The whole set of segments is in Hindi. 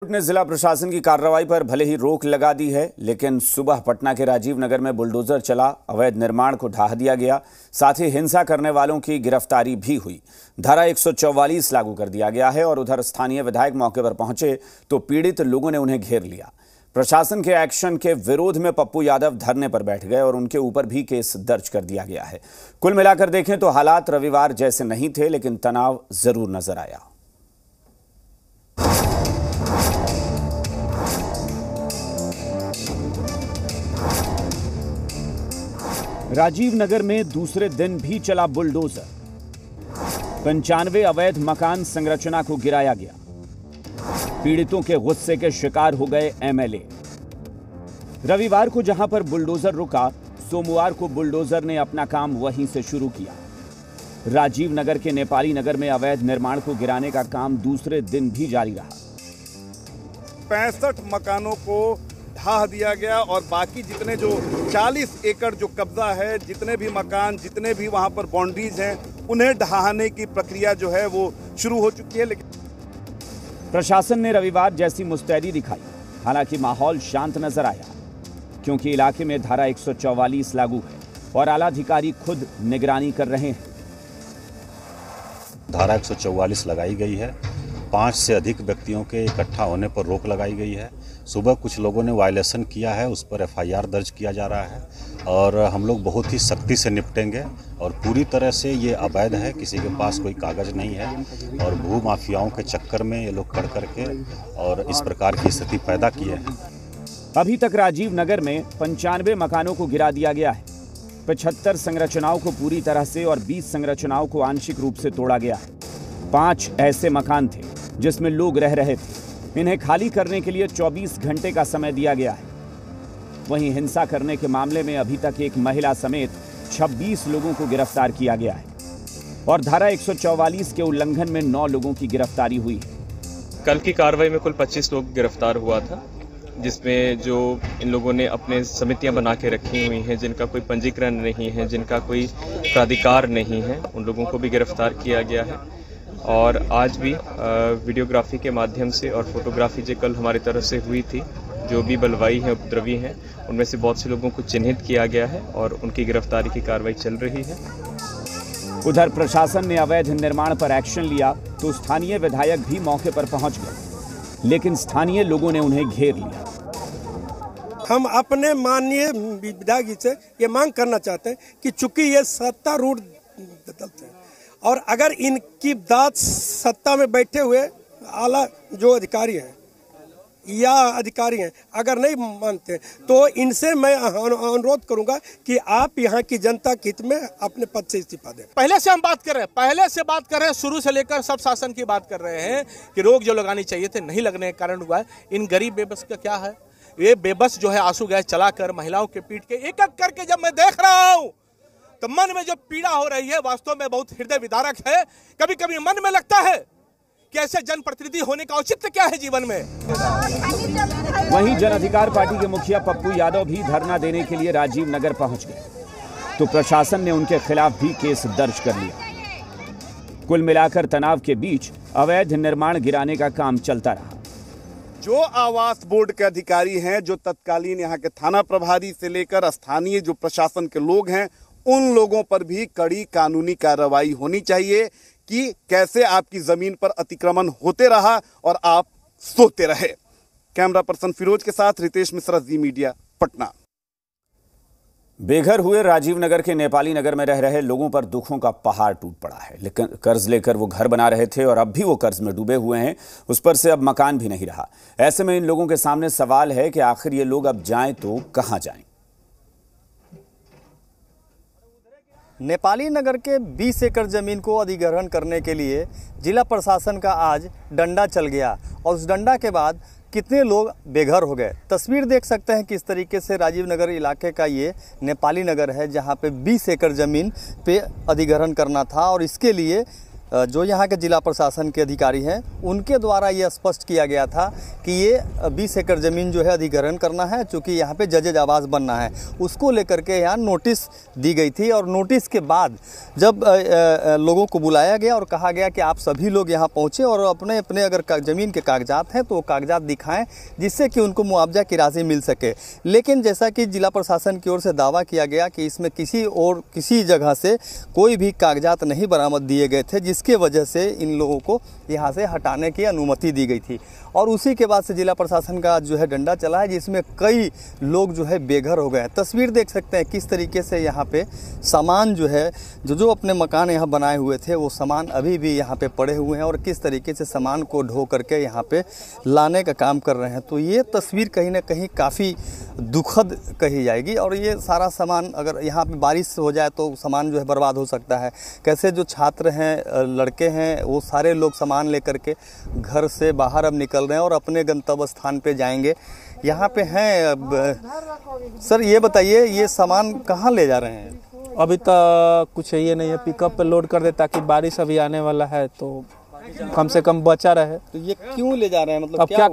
कोर्ट ने जिला प्रशासन की कार्रवाई पर भले ही रोक लगा दी है, लेकिन सुबह पटना के राजीव नगर में बुलडोजर चला, अवैध निर्माण को ढहा दिया गया। साथ ही हिंसा करने वालों की गिरफ्तारी भी हुई। धारा 144 लागू कर दिया गया है और उधर स्थानीय विधायक मौके पर पहुंचे तो पीड़ित लोगों ने उन्हें घेर लिया। प्रशासन के एक्शन के विरोध में पप्पू यादव धरने पर बैठ गए और उनके ऊपर भी केस दर्ज कर दिया गया है। कुल मिलाकर देखें तो हालात रविवार जैसे नहीं थे, लेकिन तनाव जरूर नजर आया। राजीव नगर में दूसरे दिन भी चला बुलडोजर। 95 अवैध मकान संरचना को गिराया गया। पीड़ितों के गुस्से के शिकार हो गए एमएलए। रविवार को जहां पर बुलडोजर रुका, सोमवार को बुलडोजर ने अपना काम वहीं से शुरू किया। राजीव नगर के नेपाली नगर में अवैध निर्माण को गिराने का काम दूसरे दिन भी जारी रहा। 65 मकानों को ढहा दिया गया और बाकी जितने जो 40 एकड़ जो कब्जा है, जितने भी मकान, जितने भी वहां पर बाउंड्रीज हैं, उन्हें ढहाने की प्रक्रिया जो है वो शुरू हो चुकी है। लेकिन प्रशासन ने रविवार जैसी मुस्तैदी दिखाई। हालांकि माहौल शांत नजर आया, क्योंकि इलाके में धारा 144 लागू है और आला अधिकारी खुद निगरानी कर रहे हैं। धारा 144 लगाई गई है। 5 से अधिक व्यक्तियों के इकट्ठा होने पर रोक लगाई गई है। सुबह कुछ लोगों ने वायलेशन किया है, उस पर एफआईआर दर्ज किया जा रहा है और हम लोग बहुत ही सख्ती से निपटेंगे और पूरी तरह से ये अवैध है। किसी के पास कोई कागज नहीं है और भू माफियाओं के चक्कर में ये लोग कर करके और इस प्रकार की स्थिति पैदा किए हैं। अभी तक राजीव नगर में 95 मकानों को गिरा दिया गया है। 75 संरचनाओं को पूरी तरह से और 20 संरचनाओं को आंशिक रूप से तोड़ा गया है। 5 ऐसे मकान थे जिसमें लोग रह रहे थे। इन्हें खाली करने के लिए 24 घंटे का समय दिया गया है। वहीं हिंसा करने के मामले में अभी तक एक महिला समेत 26 लोगों को गिरफ्तार किया गया है और धारा 144 के उल्लंघन में 9 लोगों की गिरफ्तारी हुई है। कल की कार्रवाई में कुल 25 लोग गिरफ्तार हुआ था, जिसमें जो इन लोगों ने अपने समितियां बना के रखी हुई हैं, जिनका कोई पंजीकरण नहीं है, जिनका कोई प्राधिकार नहीं है, उन लोगों को भी गिरफ्तार किया गया है। और आज भी वीडियोग्राफी के माध्यम से और फोटोग्राफी जो कल हमारी तरफ से हुई थी, जो भी बलवाई हैं, उपद्रवी हैं, उनमें से बहुत से लोगों को चिन्हित किया गया है और उनकी गिरफ्तारी की कार्रवाई चल रही है। उधर प्रशासन ने अवैध निर्माण पर एक्शन लिया तो स्थानीय विधायक भी मौके पर पहुंच गए, लेकिन स्थानीय लोगों ने उन्हें घेर लिया। हम अपने माननीय विधायक जी से ये मांग करना चाहते हैं कि चूंकि ये सत्तारूढ़ बदलते हैं और अगर इनकी दाद सत्ता में बैठे हुए आला जो अधिकारी हैं या अधिकारी हैं अगर नहीं मानते तो इनसे मैं अनुरोध करूंगा कि आप यहाँ की जनता के हित में अपने पद से इस्तीफा दें। पहले से हम बात कर रहे हैं, शुरू से लेकर सब शासन की बात कर रहे हैं कि रोक जो लगानी चाहिए थे नहीं लगने के कारण हुआ है। इन गरीब बेबस का क्या है? ये बेबस जो है आंसू गैस चलाकर महिलाओं के पीठ के एक एक करके जब मैं देख रहा हूँ तो मन में जो पीड़ा हो रही है वास्तव में बहुत हृदय विदारक है। कभी कभी मन में लगता है कि ऐसे जनप्रतिनिधि होने का औचित्य क्या है जीवन में। वहीं जन अधिकार पार्टी के मुखिया पप्पू यादव भी धरना देने के लिए राजीव नगर पहुंच गए तो प्रशासन ने उनके खिलाफ भी केस दर्ज कर लिया। कुल मिलाकर तनाव के बीच अवैध निर्माण गिराने का काम चलता रहा। जो आवास बोर्ड के अधिकारी हैं, जो तत्कालीन यहाँ के थाना प्रभारी से लेकर स्थानीय जो प्रशासन के लोग हैं, उन लोगों पर भी कड़ी कानूनी कार्रवाई होनी चाहिए कि कैसे आपकी जमीन पर अतिक्रमण होते रहा और आप सोते रहे। कैमरा पर्सन फिरोज के साथ रितेश मिश्रा, जी मीडिया, पटना। बेघर हुए राजीव नगर के नेपाली नगर में रह रहे लोगों पर दुखों का पहाड़ टूट पड़ा है। लेकिन कर्ज लेकर वो घर बना रहे थे और अब भी वो कर्ज में डूबे हुए हैं। उस पर से अब मकान भी नहीं रहा। ऐसे में इन लोगों के सामने सवाल है कि आखिर ये लोग अब जाएं तो कहां जाएं। नेपाली नगर के 20 एकड़ जमीन को अधिग्रहण करने के लिए जिला प्रशासन का आज डंडा चल गया और उस डंडा के बाद कितने लोग बेघर हो गए। तस्वीर देख सकते हैं किस तरीके से राजीव नगर इलाके का ये नेपाली नगर है, जहां पे 20 एकड़ ज़मीन पे अधिग्रहण करना था और इसके लिए जो यहाँ के जिला प्रशासन के अधिकारी हैं उनके द्वारा ये स्पष्ट किया गया था कि ये 20 एकड़ ज़मीन जो है अधिग्रहण करना है, चूँकि यहाँ पे जजेज आवास बनना है, उसको लेकर के यहाँ नोटिस दी गई थी। और नोटिस के बाद जब लोगों को बुलाया गया और कहा गया कि आप सभी लोग यहाँ पहुँचे और अपने अपने अगर ज़मीन के कागजात हैं तो वो कागजात दिखाएं जिससे कि उनको मुआवजा की राशि मिल सके। लेकिन जैसा कि जिला प्रशासन की ओर से दावा किया गया कि इसमें किसी जगह से कोई भी कागजात नहीं बरामद दिए गए थे, जिसके वजह से इन लोगों को यहाँ से हटाने की अनुमति दी गई थी। और उसी के बाद से जिला प्रशासन का जो है डंडा चला है, जिसमें कई लोग जो है बेघर हो गए हैं। तस्वीर देख सकते हैं किस तरीके से यहाँ पे सामान जो है जो अपने मकान यहाँ बनाए हुए थे वो सामान अभी भी यहाँ पे पड़े हुए हैं और किस तरीके से सामान को ढो करके यहाँ पे लाने का काम कर रहे हैं। तो ये तस्वीर कहीं ना कहीं काफ़ी दुखद कही जाएगी। और ये सारा सामान अगर यहाँ पे बारिश हो जाए तो सामान जो है बर्बाद हो सकता है। कैसे जो छात्र हैं, लड़के हैं, वो सारे लोग सामान लेकर के घर से बाहर अब निकल रहे हैं और अपने गंतव्य स्थान पे जाएंगे। यहाँ पे हैं अब सर ये बताइए ये सामान कहाँ ले जा रहे हैं? अभी तक कुछ ये नहीं है, पिकअप पे लोड कर दे ताकि बारिश अभी आने वाला है तो कम से कम बचा रहे। तो ये क्यों ले जा रहे हैं? मतलब अब क्या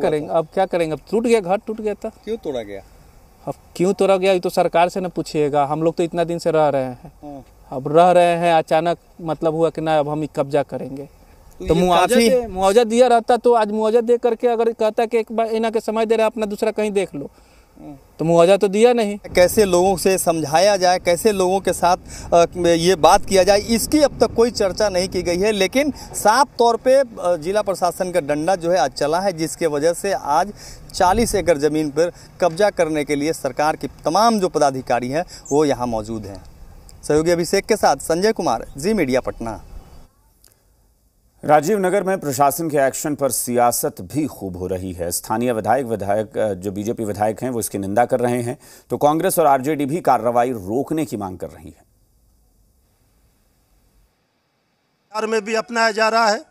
करेंगे? अब टूट गया, घर टूट गया था। क्यों तोड़ा गया? अब क्यों तोड़ा गया ये तो सरकार से न पूछिएगा। हम लोग तो इतना दिन से रह रहे हैं, अब रह रहे हैं, अचानक मतलब हुआ कि ना अब हम कब्जा करेंगे। तो मुआवजा दिया रहता तो आज मुआवजा दे करके अगर कहता कि एक बार इना के समय दे रहा अपना दूसरा कहीं देख लो, तो मुआवजा तो दिया नहीं। कैसे लोगों से समझाया जाए, कैसे लोगों के साथ ये बात किया जाए, इसकी अब तक कोई चर्चा नहीं की गई है। लेकिन साफ तौर पे जिला प्रशासन का डंडा जो है आज चला है, जिसके वजह से आज 40 एकड़ ज़मीन पर कब्जा करने के लिए सरकार के तमाम जो पदाधिकारी हैं वो यहाँ मौजूद हैं। सहयोगी अभिषेक के साथ संजय कुमार, जी मीडिया, पटना। राजीव नगर में प्रशासन के एक्शन पर सियासत भी खूब हो रही है। स्थानीय विधायक जो बीजेपी विधायक हैं वो इसकी निंदा कर रहे हैं, तो कांग्रेस और आरजेडी भी कार्रवाई रोकने की मांग कर रही है। बिहार में भी अपनाया जा रहा है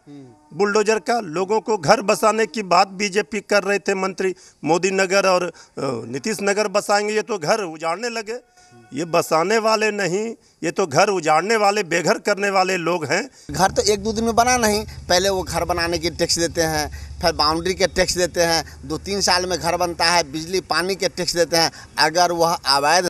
बुलडोजर का। लोगों को घर बसाने की बात बीजेपी कर रहे थे मंत्री, मोदी नगर और नीतीश नगर बसाएंगे, ये तो घर उजाड़ने लगे। ये बसाने वाले नहीं, ये तो घर उजाड़ने वाले, बेघर करने वाले लोग हैं। घर तो एक दो दिन में बना नहीं, पहले वो घर बनाने के टैक्स देते हैं, फिर बाउंड्री के टैक्स देते हैं, 2-3 साल में घर बनता है, बिजली पानी के टैक्स देते हैं। अगर वह अवैध